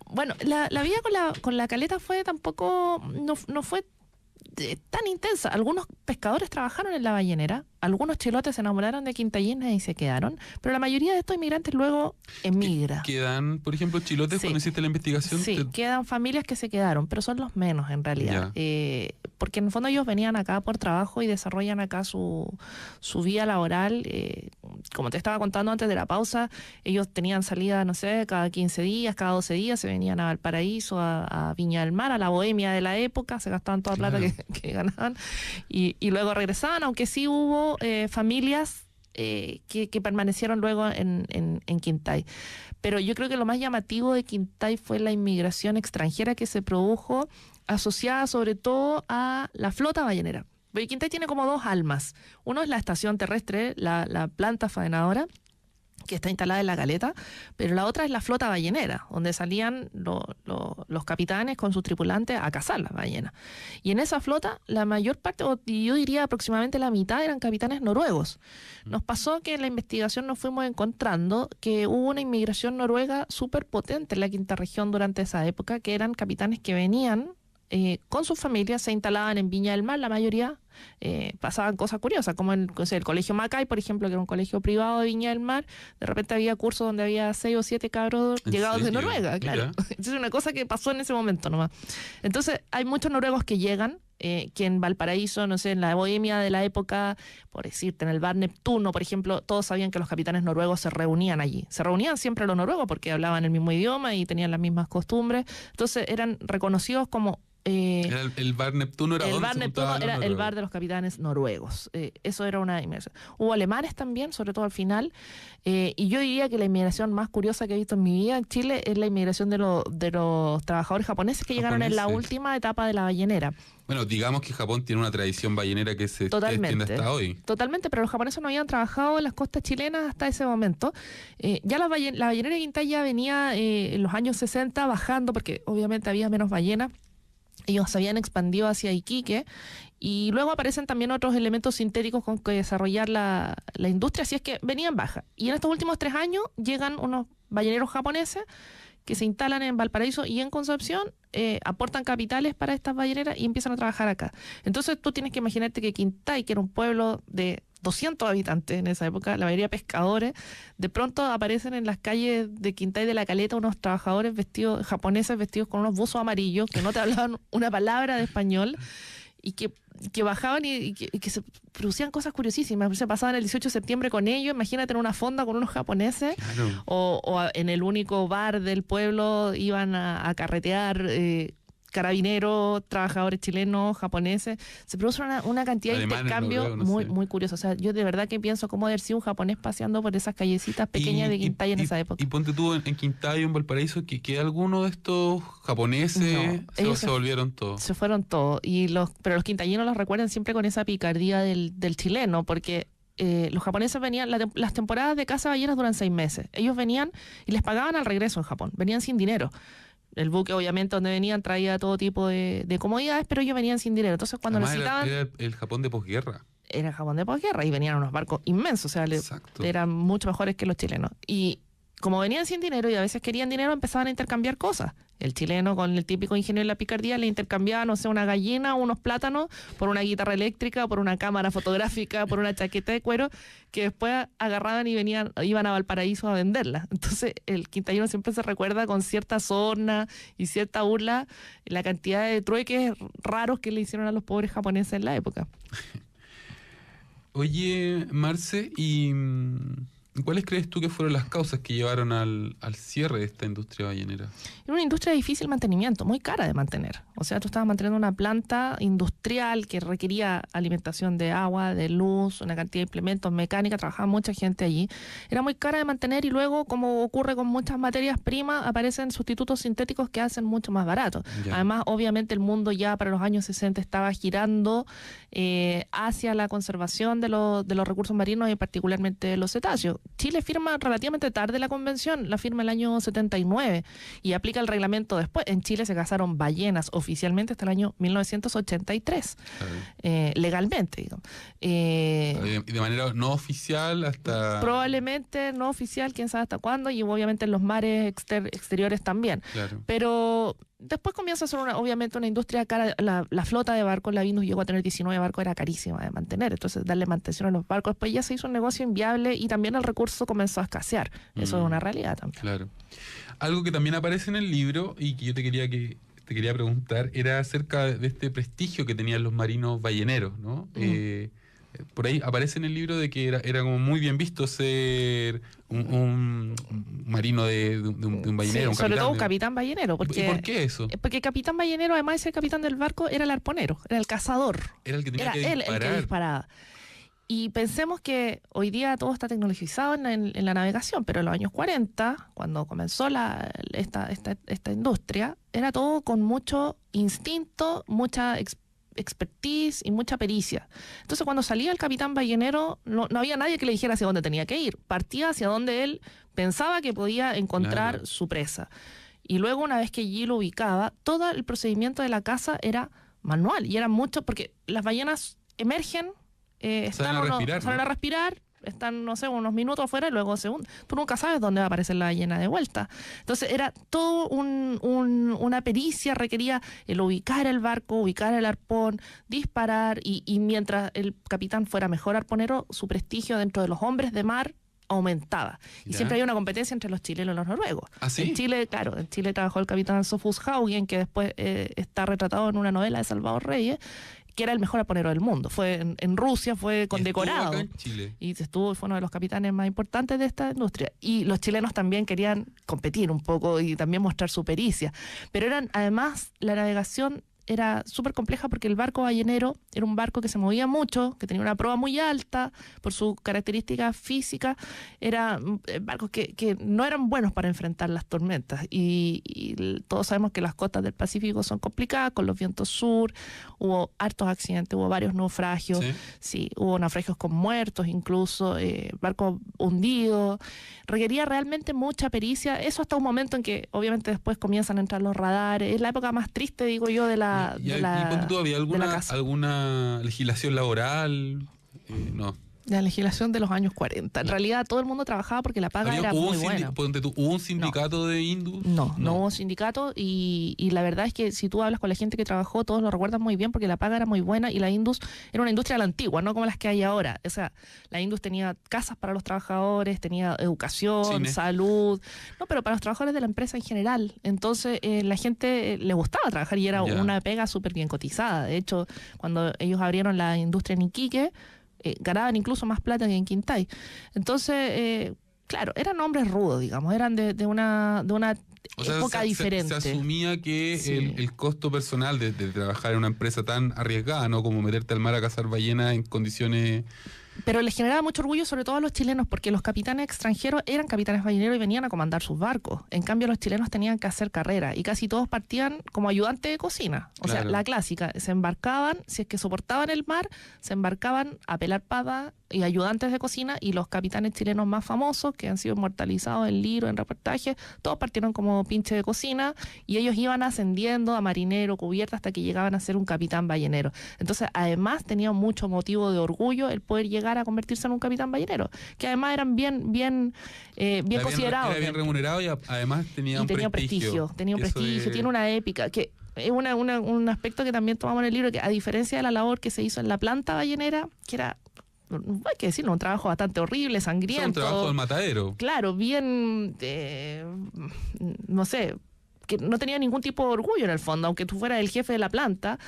Bueno, la vida con la caleta no fue tan intensa. Algunos pescadores trabajaron en la ballenera, algunos chilotes se enamoraron de quintayines y se quedaron, pero la mayoría de estos inmigrantes luego emigra. ¿Quedan, por ejemplo, chilotes cuando hiciste la investigación? Sí, quedan familias que se quedaron, pero son los menos en realidad. Porque en el fondo ellos venían acá por trabajo y desarrollan acá su vida laboral. Como te estaba contando antes de la pausa, ellos tenían salida, no sé, cada 15 días, cada 12 días, se venían a Valparaíso, a Viña del Mar, a la bohemia de la época, se gastaban toda la plata que ganaban y luego regresaban, aunque sí hubo familias que permanecieron luego en Quintay. Pero yo creo que lo más llamativo de Quintay fue la inmigración extranjera que se produjo, asociada sobre todo a la flota ballenera. Porque Quintay tiene como 2 almas. Uno es la estación terrestre, la planta faenadora, que está instalada en la caleta, pero la otra es la flota ballenera, donde salían los capitanes con sus tripulantes a cazar las ballenas. Y en esa flota, la mayor parte, o yo diría aproximadamente la mitad, eran capitanes noruegos. Nos pasó que en la investigación nos fuimos encontrando que hubo una inmigración noruega súper potente en la quinta región durante esa época, que eran capitanes que venían con sus familias, se instalaban en Viña del Mar, la mayoría, pasaban cosas curiosas, como el Colegio Macay, por ejemplo, que era un colegio privado de Viña del Mar. De repente había cursos donde había 6 o 7 cabros llegados de Noruega, claro. Es una cosa que pasó en ese momento nomás. Entonces, hay muchos noruegos que llegan, que en Valparaíso, no sé, en la bohemia de la época, por decirte, en el bar Neptuno, por ejemplo, todos sabían que los capitanes noruegos se reunían allí. Se reunían siempre los noruegos porque hablaban el mismo idioma y tenían las mismas costumbres. Entonces eran reconocidos como... el bar Neptuno era el donde bar se Neptuno juntaban los era el noruegos. bar de los capitanes noruegos. Eso era una inmersión. Hubo alemanes también, sobre todo al final. Y yo diría que la inmigración más curiosa que he visto en mi vida en Chile es la inmigración de los trabajadores japoneses que llegaron en la última etapa de la ballenera. Bueno, digamos que Japón tiene una tradición ballenera que se extiende hasta hoy. Totalmente, pero los japoneses no habían trabajado en las costas chilenas hasta ese momento. Ya la ballenera de Quintay ya venía en los años 60 bajando, porque obviamente había menos ballenas. Ellos se habían expandido hacia Iquique y luego aparecen también otros elementos sintéticos con que desarrollar la industria, así es que venía en baja. Y en estos últimos 3 años llegan unos balleneros japoneses que se instalan en Valparaíso y en Concepción, aportan capitales para estas balleneras y empiezan a trabajar acá. Entonces tú tienes que imaginarte que Quintay, que era un pueblo de 200 habitantes en esa época, la mayoría pescadores, de pronto aparecen en las calles de Quintay de la Caleta unos trabajadores japoneses vestidos con unos buzos amarillos que no te hablaban una palabra de español y que bajaban y que se producían cosas curiosísimas. Se pasaban el 18 de septiembre con ellos, imagínate en una fonda con unos japoneses, Claro. o en el único bar del pueblo iban a carretear carabineros, trabajadores chilenos, japoneses. Se produce una cantidad de Alemanes, intercambio noruegos, no sé. muy curioso. O sea, yo de verdad que pienso cómo haber sido un japonés paseando por esas callecitas pequeñas de Quintay en esa época. Y ponte tú en Quintay o en Valparaíso que alguno de estos japoneses No, ellos se volvieron todos. Se fueron todos. Pero los quintayenos los recuerdan siempre con esa picardía del chileno, porque los japoneses venían, las temporadas de caza de ballenas duran 6 meses. Ellos venían y les pagaban al regreso en Japón. Venían sin dinero. El buque, obviamente, donde venían traía todo tipo de comodidades, pero ellos venían sin dinero. Entonces, cuando Además, necesitaban... era el Japón de posguerra. Era Japón de posguerra y venían unos barcos inmensos, o sea, Exacto. eran mucho mejores que los chilenos. Y como venían sin dinero y a veces querían dinero, empezaban a intercambiar cosas. El chileno, con el típico ingenio de la picardía, le intercambiaba, no sé, una gallina o unos plátanos por una guitarra eléctrica, por una cámara fotográfica, por una chaqueta de cuero, que después agarraban y iban a Valparaíso a venderla. Entonces, el quintayeno siempre se recuerda con cierta sorna y cierta burla la cantidad de trueques raros que le hicieron a los pobres japoneses en la época. Oye, Marce, ¿y cuáles crees tú que fueron las causas que llevaron al cierre de esta industria ballenera? Era una industria de difícil mantenimiento, muy cara de mantener. O sea, tú estabas manteniendo una planta industrial que requería alimentación de agua, de luz, una cantidad de implementos, mecánica, trabajaba mucha gente allí. Era muy cara de mantener y luego, como ocurre con muchas materias primas, aparecen sustitutos sintéticos que hacen mucho más barato. Ya. Además, obviamente, el mundo ya para los años 60 estaba girando hacia la conservación de los recursos marinos y particularmente de los cetáceos. Chile firma relativamente tarde la convención, la firma el año 79 y aplica el reglamento después. En Chile se cazaron ballenas oficialmente hasta el año 1983, Claro. legalmente, digamos. Y de manera no oficial hasta... Probablemente no oficial, quién sabe hasta cuándo, y obviamente en los mares exteriores también. Claro. Pero después comienza a ser obviamente una industria cara. La flota de barcos, la Vinus llegó a tener 19 barcos, era carísima de mantener, entonces darle mantención a los barcos, después ya se hizo un negocio inviable y también el recurso comenzó a escasear. Eso es una realidad también. Claro. Algo que también aparece en el libro y que yo te quería preguntar era acerca de este prestigio que tenían los marinos balleneros, ¿no? Por ahí aparece en el libro de que era como muy bien visto ser un marino de un ballenero, Sí, un sobre capitán. todo un capitán ballenero. Porque, ¿Y por qué eso? Porque el capitán ballenero, además de ser capitán del barco, era el arponero, era el cazador. Era el que tenía Era que él disparar. el que disparaba. Y pensemos que hoy día todo está tecnologizado en la navegación, pero en los años 40, cuando comenzó esta industria, era todo con mucho instinto, mucha expertise y mucha pericia. Entonces, cuando salía el capitán ballenero, no había nadie que le dijera hacia dónde tenía que ir. Partía hacia donde él pensaba que podía encontrar Claro. su presa. Y luego, una vez que allí lo ubicaba, todo el procedimiento de la caza era manual. Y era mucho, porque las ballenas emergen, Salen a respirar, salen ¿no? a respirar, están, no sé, unos minutos afuera y luego se hunden. Tú nunca sabes dónde va a aparecer la ballena de vuelta. Entonces era todo una pericia, requería el ubicar el barco, ubicar el arpón, disparar, y mientras el capitán fuera mejor arponero, su prestigio dentro de los hombres de mar aumentaba. Y Ya. siempre hay una competencia entre los chilenos y los noruegos. ¿Ah, sí? En Chile, claro, en Chile trabajó el capitán Sofus Haugen, que después está retratado en una novela de Salvador Reyes, que era el mejor arponero del mundo. Fue en Rusia, fue condecorado. Estuvo acá en Chile. Y fue uno de los capitanes más importantes de esta industria. Y los chilenos también querían competir un poco y también mostrar su pericia. Pero además, la navegación era súper compleja porque el barco ballenero era un barco que se movía mucho, que tenía una proa muy alta por sus características físicas. Eran barcos que no eran buenos para enfrentar las tormentas. Y todos sabemos que las costas del Pacífico son complicadas con los vientos sur. Hubo hartos accidentes, hubo varios naufragios. ¿Sí? Sí, hubo naufragios con muertos incluso, barcos hundidos. Requería realmente mucha pericia. Eso hasta un momento en que obviamente después comienzan a entrar los radares. Es la época más triste, digo yo, de la ¿Y ponte tú, había de la casa. alguna legislación laboral? No. La legislación de los años 40. En realidad todo el mundo trabajaba porque la paga era muy buena. Ponte tú, ¿hubo un sindicato de Indus? No hubo sindicato y la verdad es que si tú hablas con la gente que trabajó, todos lo recuerdan muy bien porque la paga era muy buena y la Indus era una industria a la antigua, no como las que hay ahora. O sea, la Indus tenía casas para los trabajadores, tenía educación, Cine. salud, no, pero para los trabajadores de la empresa en general. Entonces la gente le gustaba trabajar y era Ya. una pega súper bien cotizada. De hecho, cuando ellos abrieron la industria en Iquique, ganaban incluso más plata que en Quintay. Entonces, claro, eran hombres rudos, digamos, eran de una O sea, época diferente. Se asumía que Sí. el costo personal de trabajar en una empresa tan arriesgada, ¿no? Como meterte al mar a cazar ballenas en condiciones... Pero les generaba mucho orgullo, sobre todo a los chilenos, porque los capitanes extranjeros eran capitanes balleneros y venían a comandar sus barcos. En cambio, los chilenos tenían que hacer carrera y casi todos partían como ayudantes de cocina. O sea, Claro. la clásica, se embarcaban, si es que soportaban el mar, se embarcaban a pelar pava y ayudantes de cocina, y los capitanes chilenos más famosos, que han sido inmortalizados en libros, en reportajes, todos partieron como pinche de cocina y ellos iban ascendiendo a marinero, cubierta, hasta que llegaban a ser un capitán ballenero. Entonces, además, tenía mucho motivo de orgullo el poder llegar a convertirse en un capitán ballenero, que además eran bien considerados. Era bien remunerado y además tenía un prestigio. Tenía un Eso prestigio, es- tiene una épica, que es un aspecto que también tomamos en el libro, que a diferencia de la labor que se hizo en la planta ballenera, que era, hay que decirlo, un trabajo bastante horrible, Eso es un sangriento. trabajo del matadero. Claro, bien, no sé, que no tenía ningún tipo de orgullo en el fondo, aunque tú fueras el jefe de la planta.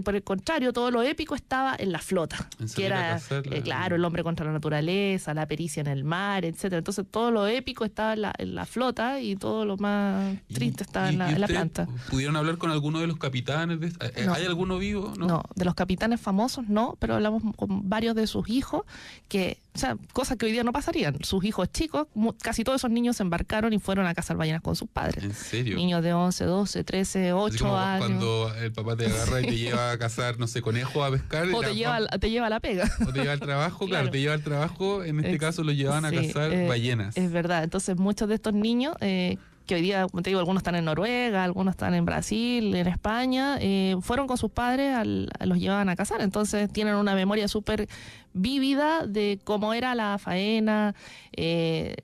Por el contrario, todo lo épico estaba en la flota, En que salir a era, cazar, claro, el hombre contra la naturaleza, la pericia en el mar, etcétera. Entonces todo lo épico estaba en la flota y todo lo más triste estaba en la ustedes planta. ¿Pudieron hablar con alguno de los capitanes? No. ¿Hay alguno vivo? No, de los capitanes famosos no, pero hablamos con varios de sus hijos, que, o sea, cosas que hoy día no pasarían. Sus hijos chicos, casi todos esos niños se embarcaron y fueron a cazar ballenas con sus padres. ¿En serio? Niños de 11, 12, 13, Así 8 como años. cuando el papá te agarra y te lleva a cazar, no sé, conejos a pescar. O te lleva a la pega. O te lleva al trabajo, claro, Claro. te lleva al trabajo. En este caso lo llevaban a Sí, cazar ballenas. Es verdad. Entonces muchos de estos niños, que hoy día, como te digo, algunos están en Noruega, algunos están en Brasil, en España, fueron con sus padres, los llevaban a cazar. Entonces tienen una memoria súper vívida de cómo era la faena, que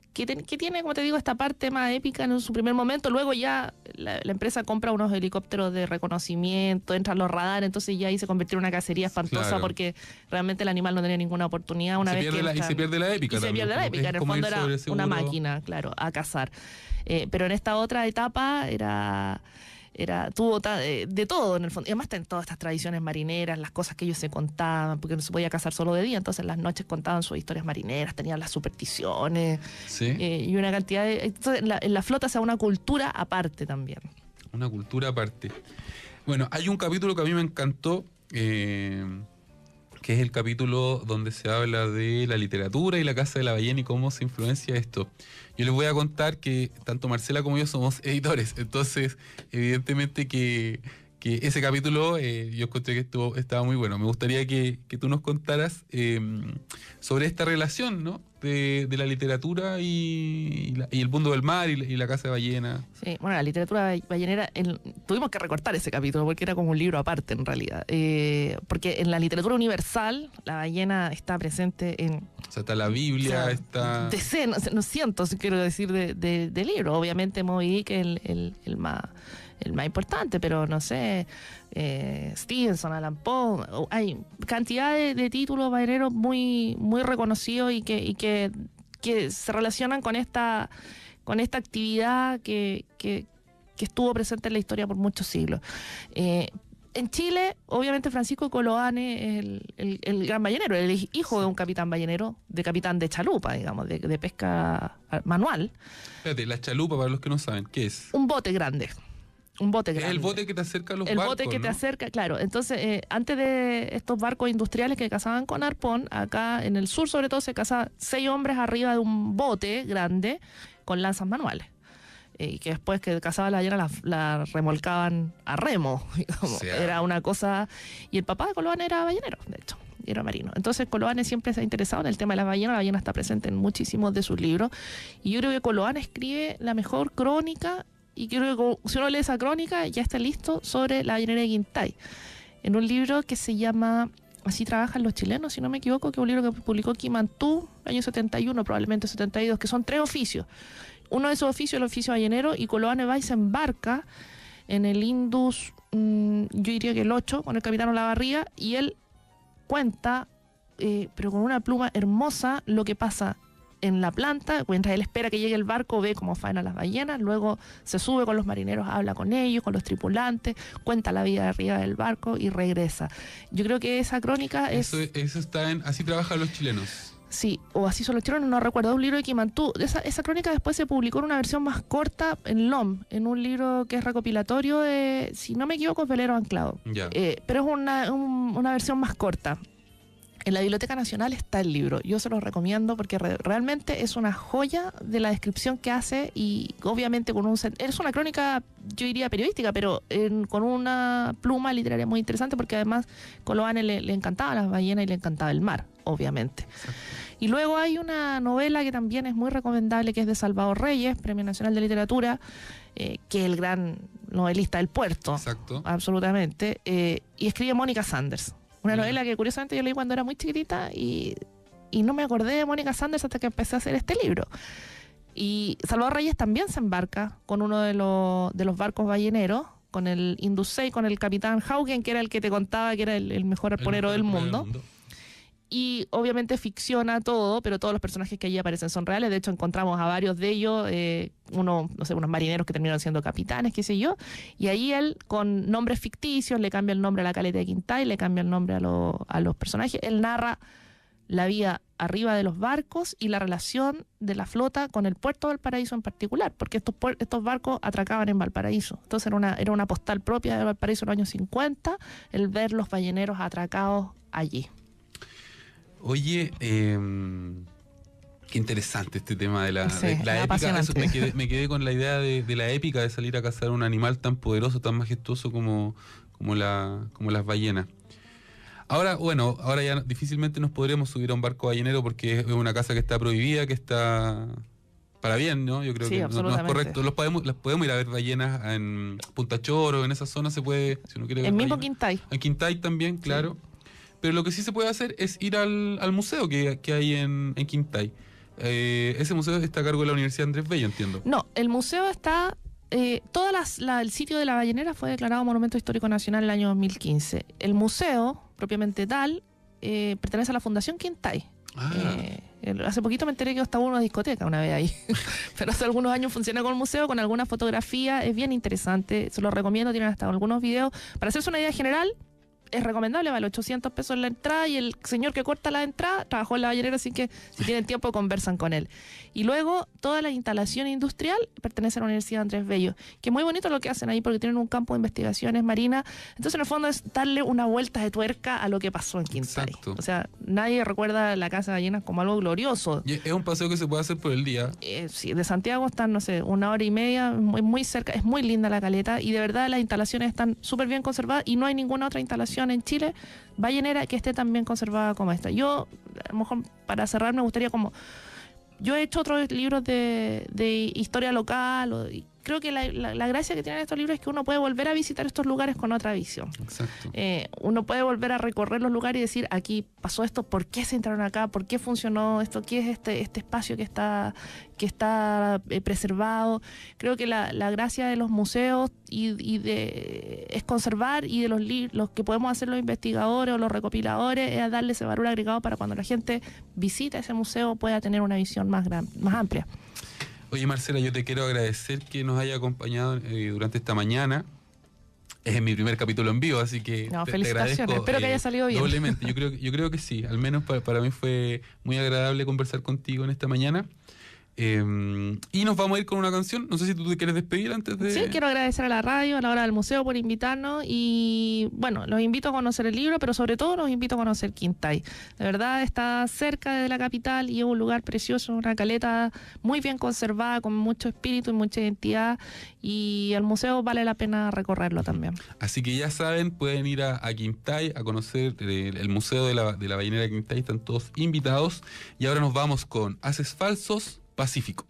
tiene, como te digo, esta parte más épica en su primer momento. Luego ya la empresa compra unos helicópteros de reconocimiento, entran los radares, entonces ya ahí se convirtió en una cacería espantosa, Claro. porque realmente el animal no tenía ninguna oportunidad una vez que Y se pierde la épica y se también, pierde la como- épica. En es el como fondo ir era sobre una seguro. máquina, claro, a cazar. Pero en esta otra etapa tuvo de todo en el fondo. Y además en todas estas tradiciones marineras, las cosas que ellos se contaban, porque no se podía cazar solo de día, entonces las noches contaban sus historias marineras, tenían las supersticiones, Sí, y una cantidad de... Entonces en la flota se da una cultura aparte también. una cultura aparte. Bueno, hay un capítulo que a mí me encantó, que es el capítulo donde se habla de la literatura y la caza de la ballena y cómo se influencia esto. Yo les voy a contar que tanto Marcela como yo somos editores, entonces evidentemente que que ese capítulo yo encontré que estaba muy bueno. Me gustaría que tú nos contaras sobre esta relación, ¿no? de la literatura y el mundo del mar y la caza de ballena. Sí, bueno, la literatura ballenera, tuvimos que recortar ese capítulo porque era como un libro aparte en realidad. Porque en la literatura universal la ballena está presente en... O sea, está la Biblia, o sea, está... decenas, no cientos, quiero decir, de libros. Obviamente Moby Dick es el más importante, pero no sé, Stevenson, Allan Poe, hay cantidad de títulos balleneros muy, muy reconocidos y que se relacionan con esta actividad que estuvo presente en la historia por muchos siglos. En Chile, obviamente Francisco Coloane es el gran ballenero, el hijo de un capitán ballenero, de capitán de chalupa, digamos, de pesca manual. Espérate, la chalupa, para los que no saben, ¿qué es? Un bote grande. Un bote grande. Es el bote que te acerca a los barcos. El barcos, bote que ¿no? te acerca, claro. Entonces, antes de estos barcos industriales que cazaban con arpón, acá en el sur sobre todo se cazaban 6 hombres arriba de un bote grande con lanzas manuales. Y que después que cazaba la ballena la remolcaban a remo. Digamos. O sea, era una cosa... Y el papá de Coloane era ballenero, de hecho. Era marino. Entonces Coloane siempre se ha interesado en el tema de la ballena. La ballena está presente en muchísimos de sus libros. Y yo creo que Coloane escribe la mejor crónica. Y creo que si uno lee esa crónica, ya está listo sobre la ballenera de Quintay. En un libro que se llama Así trabajan los chilenos, si no me equivoco, que es un libro que publicó Quimantú, año 71, probablemente 72, que son 3 oficios. Uno de esos oficios es el oficio ballenero, y Coloane va y se embarca en el Indus, yo diría que el 8, con el capitán Olavarría, y él cuenta, pero con una pluma hermosa, lo que pasa en la planta. Mientras él espera que llegue el barco, ve cómo faenan las ballenas, luego se sube con los marineros, habla con ellos, con los tripulantes, cuenta la vida de arriba del barco y regresa. Yo creo que esa crónica eso está en Así trabajan los chilenos. Sí, o Así son los chilenos, no recuerdo, un libro de Quimantú. Esa crónica después se publicó en una versión más corta en LOM, en un libro que es recopilatorio de, si no me equivoco, es Velero Anclado. Pero es una versión más corta. En la Biblioteca Nacional está el libro. Yo se los recomiendo porque realmente es una joya de la descripción que hace, y obviamente es una crónica, yo diría periodística, pero con una pluma literaria muy interesante, porque además Coloane le encantaba las ballenas y le encantaba el mar, obviamente. Exacto. Y luego hay una novela que también es muy recomendable, que es de Salvador Reyes, Premio Nacional de Literatura, que es el gran novelista del puerto. Exacto. Absolutamente. Y escribe Mónica Sanders. Una novela que curiosamente yo leí cuando era muy chiquitita y no me acordé de Mónica Sanders hasta que empecé a hacer este libro. Y Salvador Reyes también se embarca con uno de los barcos balleneros, con el Indus 6, con el capitán Haugen, que era el que te contaba que era el mejor arponero del mundo. Y obviamente ficciona todo, pero todos los personajes que allí aparecen son reales. De hecho, encontramos a varios de ellos, unos marineros que terminaron siendo capitanes, qué sé yo. Y ahí él, con nombres ficticios, le cambia el nombre a la caleta de Quintay, le cambia el nombre a los personajes. Él narra la vida arriba de los barcos y la relación de la flota con el puerto de Valparaíso en particular, porque estos barcos atracaban en Valparaíso. Entonces era una postal propia de Valparaíso en los años 50, el ver los balleneros atracados allí. Oye, qué interesante este tema de la épica. Eso, me quedé con la idea de la épica, de salir a cazar un animal tan poderoso, tan majestuoso como las ballenas. Ahora ya difícilmente nos podremos subir a un barco ballenero porque es una caza que está prohibida, que está para bien, ¿no? Yo creo que no es correcto. Las podemos ir a ver ballenas en Punta Choro, en esa zona se puede, si uno quiere ver. En mismo Quintay. En Quintay también, claro. Sí. Pero lo que sí se puede hacer es ir al museo que hay en Quintay. Ese museo está a cargo de la Universidad Andrés Bello, entiendo. No, el museo está... el sitio de la ballenera fue declarado Monumento Histórico Nacional en el año 2015. El museo, propiamente tal, pertenece a la Fundación Quintay. Hace poquito me enteré que estaba en una discoteca una vez ahí. Pero hace algunos años funciona con el museo, con algunas fotografías. Es bien interesante, se lo recomiendo, tienen hasta algunos videos. Para hacerse una idea general, es recomendable, vale 800 pesos la entrada, y el señor que corta la entrada trabajó en la ballenera, así que si tienen tiempo conversan con él. Y luego toda la instalación industrial pertenece a la Universidad Andrés Bello, que es muy bonito lo que hacen ahí porque tienen un campo de investigaciones marinas. Entonces en el fondo es darle una vuelta de tuerca a lo que pasó en Quintay. Exacto. O sea, nadie recuerda la Casa de Ballenas como algo glorioso. Y es un paseo que se puede hacer por el día. Sí, de Santiago están, no sé, 1 hora y media, muy cerca, es muy linda la caleta, y de verdad las instalaciones están súper bien conservadas y no hay ninguna otra instalación en Chile ballenera que esté tan bien conservada como esta. Yo, a lo mejor para cerrar, me gustaría yo he hecho otros libros de historia local, y creo que la gracia que tienen estos libros es que uno puede volver a visitar estos lugares con otra visión. Exacto. Uno puede volver a recorrer los lugares y decir, aquí pasó esto, ¿por qué se entraron acá? ¿Por qué funcionó esto? ¿Qué es este espacio que está preservado? Creo que la gracia de los museos es conservar, y de los que podemos hacer los investigadores o los recopiladores es darle ese valor agregado para cuando la gente visita ese museo pueda tener una visión más amplia. Oye, Marcela, yo te quiero agradecer que nos haya acompañado durante esta mañana. Es mi primer capítulo en vivo, así que te felicitaciones. agradezco. Espero que haya salido bien. Doblemente. Yo creo que sí. Al menos para mí fue muy agradable conversar contigo en esta mañana. Y nos vamos a ir con una canción. No sé si tú te quieres despedir antes de... Sí, quiero agradecer a la radio, a la hora del museo por invitarnos, y bueno, los invito a conocer el libro, pero sobre todo los invito a conocer Quintay. De verdad está cerca de la capital y es un lugar precioso, una caleta muy bien conservada, con mucho espíritu y mucha identidad, y el museo vale la pena recorrerlo también. Así que ya saben, pueden ir a Quintay a conocer el museo de la ballenera de Quintay. Están todos invitados. Y ahora nos vamos con Haces Falsos, Pacífico.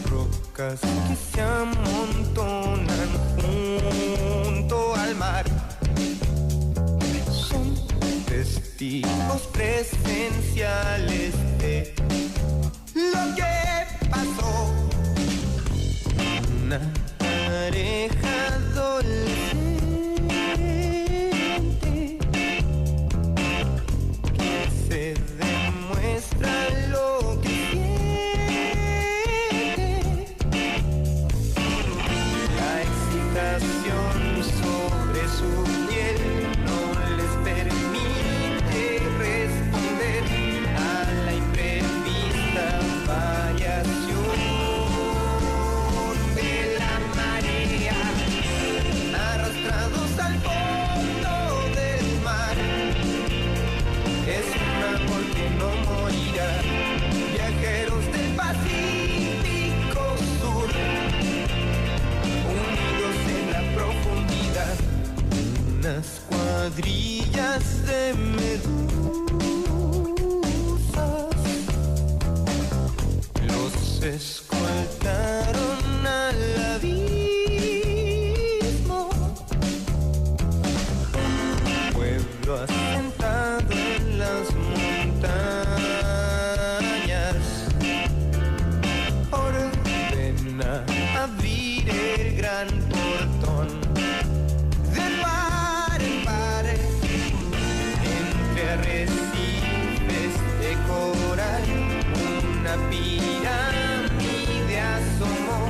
Rocas que se amontonan junto al mar son testigos presenciales de lo que pasó. Una pareja adolescente que se demuestra lo que sobre su piel no les permite responder a la imprevista variación de la marea, arrastrados al fondo del mar. Es un amor que no morirá, viajeros del Pacífico Sur, profundidad, unas cuadrillas de medusas los escoltaron al abismo. Un pueblo asentado en las montañas ordena abrir el gran portón. De par en par, entre arrecifes de coral, una pirámide asomó.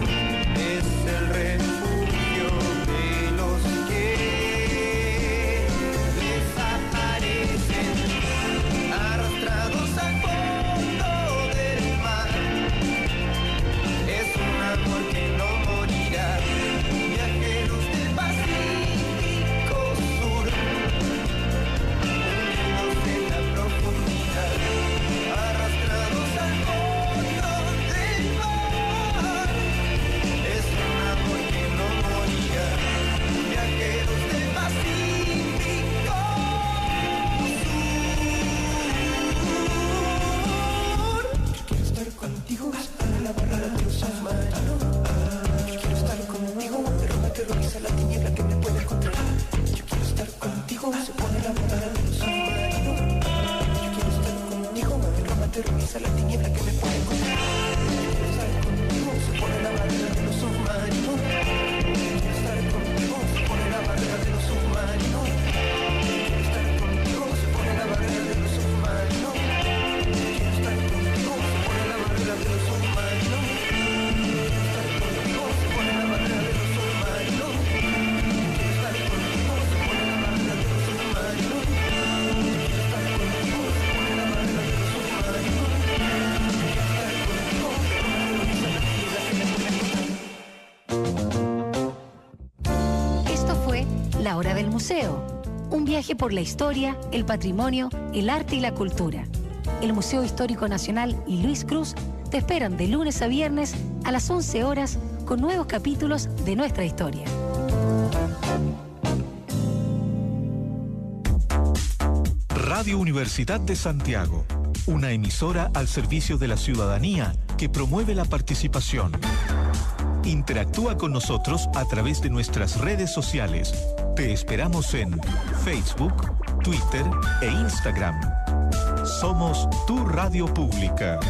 Museo. Un viaje por la historia, el patrimonio, el arte y la cultura. El Museo Histórico Nacional y Luis Cruz te esperan de lunes a viernes a las 11 horas con nuevos capítulos de nuestra historia. Radio Universidad de Santiago, una emisora al servicio de la ciudadanía que promueve la participación. Interactúa con nosotros a través de nuestras redes sociales. Te esperamos en Facebook, Twitter e Instagram. Somos tu radio pública.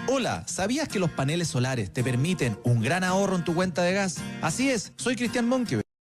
Hola, ¿sabías que los paneles solares te permiten un gran ahorro en tu cuenta de gas? Así es, soy Cristian Monque.